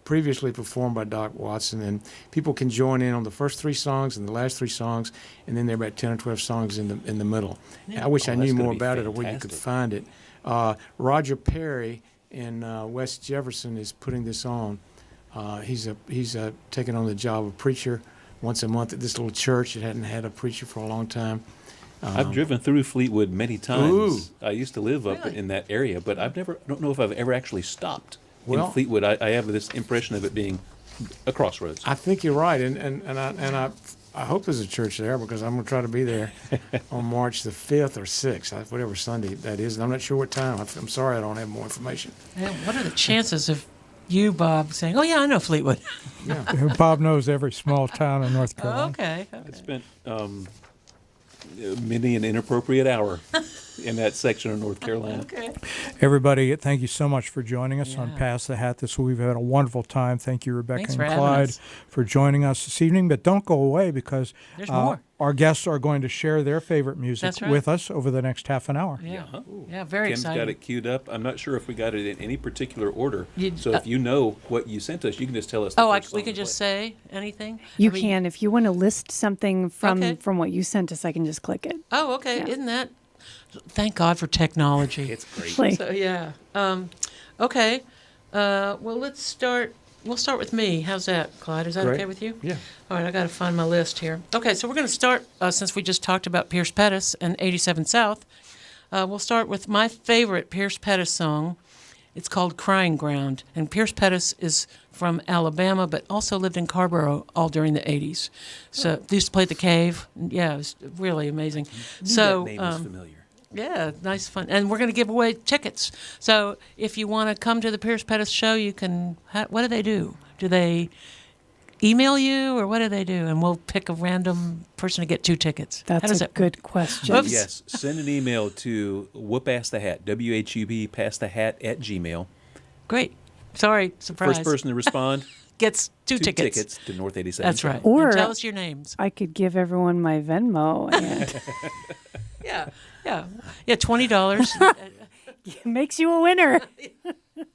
previously performed by Doc Watson, and people can join in on the first 3 songs and the last 3 songs, and then there are about 10 or 12 songs in the middle. I wish I that's knew gonna more be about it or where you could fantastic. find it. Roger Perry in West Jefferson is putting this on. He's taking on the job of preacher once a month at this little church. It hadn't had a preacher for a long time. I've driven through Fleetwood many times. Ooh. I used to live up Really? in that area, but I don't know if I've ever actually stopped Well- in Fleetwood. I have this impression of it being a crossroads. I think you're right, and I hope there's a church there because I'm going to try to be there on March the 5th or 6th, whatever Sunday that is. And I'm not sure what time. I'm sorry I don't have more information. Yeah, what are the chances of you, Bob, saying, "Oh yeah, I know Fleetwood"? Bob knows every small town in North Carolina. Okay. I spent many an inappropriate hour in that section of North Carolina. Okay. Everybody, thank you so much for joining us on Yeah. Pass the Hat this week. We've had a wonderful time. Thank you, Rebecca Thanks and for having Clyde, us. for joining us this evening. But don't go away because There's more. our guests are going to share their favorite music That's right. with us over the next half an hour. Yeah. Huh? Yeah. Very Kim's exciting. got it queued up. I'm not sure if we got it in any particular order. You- So if you know what you sent us, you can just tell us. The Oh, first we song could to just play. say anything. You I mean- can. If you want to list something from Okay. from what you sent us, I can just click it. Oh, okay. Yeah. Isn't that? Thank God for technology. It's great. Like, So yeah. Okay. Well, let's start. We'll start with me. How's that, Clyde? Is that Great. okay with you? Yeah. All right. I got to find my list here. Okay. So we're going to start since we just talked about Pierce Pettis and 87 South. We'll start with my favorite Pierce Pettis song. It's called "Crying Ground," and Pierce Pettis is from Alabama, but also lived in Carborough all during the '80s. So they used to play at the Cave. Yeah, it was really amazing. So that name is familiar. yeah, nice fun. And we're going to give away tickets. So if you want to come to the Pierce Pettis show, you can. What do they do? Do they email you or what do they do? And we'll pick a random person to get 2 tickets. How does that's a that good question. Oops. Yes, send an email to WHUP Ask the Hat, WHUP Pass the Hat at Gmail. Great. Sorry, surprise. First person to respond, gets 2 2 tickets. tickets to North 87. That's right. Or- And tell us your names. I could give everyone my Venmo, and Yeah, $20. it makes you a winner.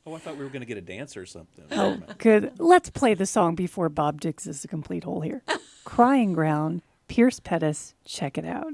Oh, I thought we were going to get a dance or something. Oh, good. Let's play the song before Bob digs us a complete hole here. Crying Ground, Pierce Pettis. Check it out.